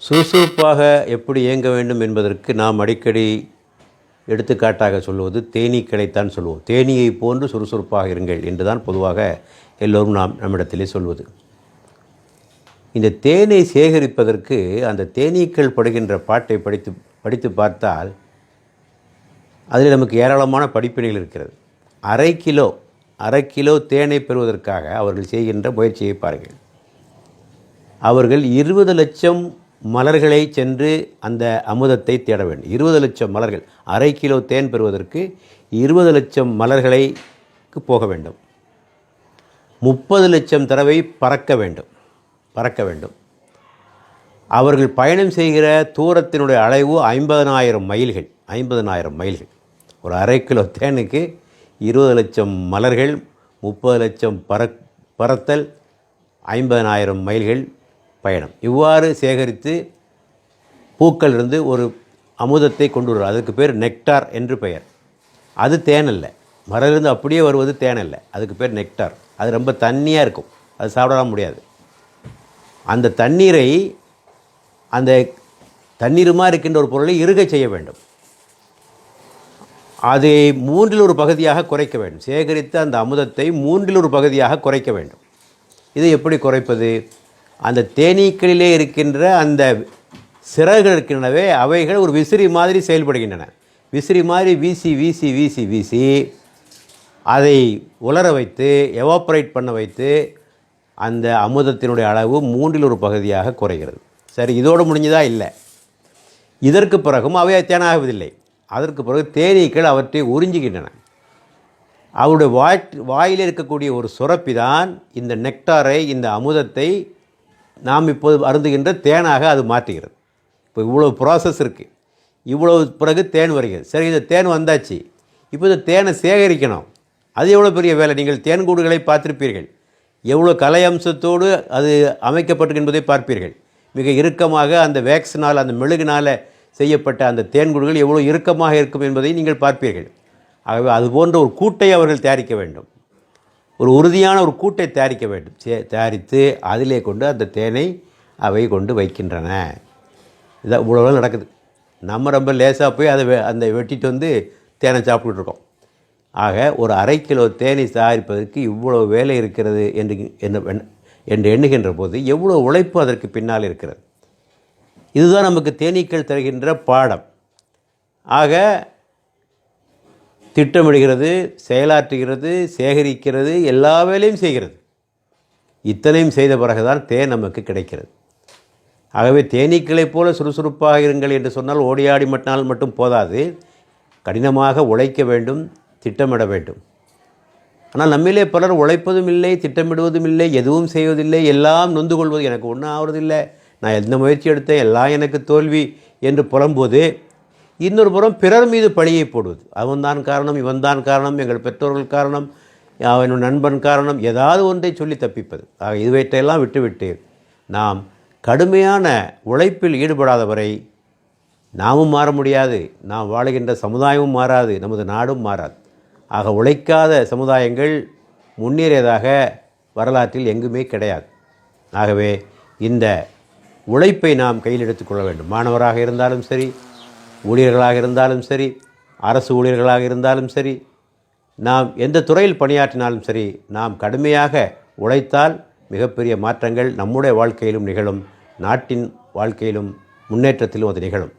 சுறுசுறுப்பாக எப்படி இயங்க வேண்டும் என்பதற்கு நாம் அடிக்கடி எடுத்துக்காட்டாக சொல்லுவது தேனீக்களைத்தான் சொல்லுவோம். தேனீயை போன்று சுறுசுறுப்பாக இருங்கள் என்றுதான் பொதுவாக எல்லோரும் நம்மிடத்திலே சொல்வது. இந்த தேனை சேகரிப்பதற்கு அந்த தேனீக்கள் படுகின்ற பாட்டை படித்து பார்த்தால் அதில் நமக்கு ஏராளமான படிப்பினைகள் இருக்கிறது. அரை கிலோ தேனை பெறுவதற்காக அவர்கள் செய்கின்ற முயற்சியை பாருங்கள். அவர்கள் 20 லட்சம் மலர்களை சென்று அந்த அமுதத்தை தேட வேண்டும். 20 லட்சம் மலர்கள், அரை கிலோ தேன் பெறுவதற்கு 20 லட்சம் மலர்களுக்கு போக வேண்டும். 30 லட்சம் தடவை பறக்க வேண்டும். அவர்கள் பயணம் செய்கிற தூரத்தினுடைய அளவு 50,000 மைல்கள். ஒரு அரை கிலோ தேனுக்கு 20 லட்சம் மலர்கள், 30 லட்சம் பறத்தல், 50,000 மைல்கள் பயணம். இவ்வாறு சேகரித்து பூக்களிலிருந்து ஒரு அமுதத்தை கொண்டு வருவார். அதுக்கு பேர் நெக்டார் என்று பெயர். அது தேன் அல்ல, மரலிருந்து அப்படியே வருவது தேன் அல்ல, அதுக்கு பேர் நெக்டார். அது ரொம்ப தண்ணியாக இருக்கும், அது சாப்பிடலாம் முடியாது. அந்த தண்ணீரை அந்த தண்ணீருமா இருக்கின்ற ஒரு பொருளை இறுக செய்ய வேண்டும். அதை 1/3 பகுதியாக குறைக்க வேண்டும். சேகரித்த அந்த அமுதத்தை 1/3 பகுதியாக குறைக்க வேண்டும். இதை எப்படி குறைப்பது? அந்த தேனீக்களிலே இருக்கின்ற அந்த சிறகுகள் இருக்கின்றனவே, அவைகள் ஒரு விசிறி மாதிரி செயல்படுகின்றன. விசிறி மாதிரி வீசி அதை உலர வைத்து எவாப்பரேட் பண்ண வைத்து அந்த அமுதத்தினுடைய அளவு 1/3 பகுதியாக குறைகிறது. சரி, இதோடு முடிஞ்சதா? இல்லை. இதற்கு பிறகும் அவை தேனாகுவதில்லை. அதற்கு பிறகு தேனீக்கள் அவற்றை உறிஞ்சுகின்றன. அவருடைய வாயில் இருக்கக்கூடிய ஒரு சுரப்பி தான் இந்த நெக்டாரை, இந்த அமுதத்தை நாம் இப்போது அருந்துகின்ற தேனாக அது மாற்றுகிறது. இப்போ இவ்வளோ ப்ராசஸ் இருக்குது. இவ்வளவு பிறகு தேன் வருகிறது. சரி, இந்த தேன் வந்தாச்சு. இப்போ இந்த தேனை சேகரிக்கணும். அது எவ்வளோ பெரிய வேலை. நீங்கள் தேன்கூடுகளை பார்த்திருப்பீர்கள். எவ்வளோ கலை அம்சத்தோடு அது அமைக்கப்பட்டு என்பதை பார்ப்பீர்கள். மிக இறுக்கமாக அந்த வேக்ஸினால், அந்த மெழுகினால் செய்யப்பட்ட அந்த தேன்கூடுகள் எவ்வளோ இறுக்கமாக இருக்கும் என்பதை நீங்கள் பார்ப்பீர்கள். ஆகவே அதுபோன்ற ஒரு கூட்டை அவர்கள் தயாரிக்க வேண்டும். ஒரு உறுதியான ஒரு கூட்டை தயாரிக்க வேண்டும். தயாரித்து அதிலே கொண்டு அந்த தேனை அவை கொண்டு வைக்கின்றன. இதான் இவ்வளோ நடக்குது. நம்ம ரொம்ப லேசாக போய் அதை வெட்டிட்டு வந்து தேனை சாப்பிட்டுருக்கோம். ஆக ஒரு அரை கிலோ தேனை தயாரிப்பதற்கு இவ்வளோ வேலை இருக்கிறது என்று எண்ணுகின்ற போது எவ்வளோ உழைப்பு அதற்கு பின்னால் இருக்கிறது. இதுதான் நமக்கு தேனீக்கள் தருகின்ற பாடம். ஆக திட்டமிடுகிறது, செயலாற்றுகிறது, சேகரிக்கிறது, எல்லா வேலையும் செய்கிறது. இத்தனையும் செய்த பிறகுதான் தேன் நமக்கு கிடைக்கிறது. ஆகவே தேனீக்களைப் போல சுறுசுறுப்பாக இருங்கள் என்று சொன்னால் ஓடியாடி மட்டும் போதாது. கடினமாக உழைக்க வேண்டும், திட்டமிட வேண்டும். ஆனால் நம்மிலே பலர் உழைப்பதும் இல்லை, திட்டமிடுவதும் இல்லை, எதுவும் செய்வதில்லை, எல்லாம் நொந்து கொள்வது. எனக்கு ஒன்றும் ஆவறதில்லை, நான் எந்த முயற்சி எடுத்தேன், எல்லாம் எனக்கு தோல்வி என்று புலம்போது, இன்னொரு புறம் பிறர் மீது பழியை போடுவது. அவன்தான் காரணம், இவன்தான் காரணம், எங்கள் பெற்றோர்கள் காரணம், அவன் நண்பன் காரணம், ஏதாவது ஒன்றை சொல்லி தப்பிப்பது. ஆக இதுவற்றையெல்லாம் விட்டுவிட்டு நாம் கடுமையான உழைப்பில் ஈடுபடாதவரை நாமும் மாற முடியாது, நாம் வாழுகின்ற சமுதாயமும் மாறாது, நமது நாடும் மாறாது. ஆக உழைக்காத சமுதாயங்கள் முன்னேறியதாக வரலாற்றில் எங்குமே கிடையாது. ஆகவே இந்த உழைப்பை நாம் கையில் எடுத்துக்கொள்ள வேண்டும். மாணவராக இருந்தாலும் சரி, ஊழியர்களாக இருந்தாலும் சரி, அரசு ஊழியர்களாக இருந்தாலும் சரி, நாம் எந்த துறையில் பணியாற்றினாலும் சரி, நாம் கடுமையாக உழைத்தால் மிகப்பெரிய மாற்றங்கள் நம்முடைய வாழ்க்கையிலும் நிகழும், நாட்டின் வாழ்க்கையிலும் முன்னேற்றத்திலும் அது நிகழும்.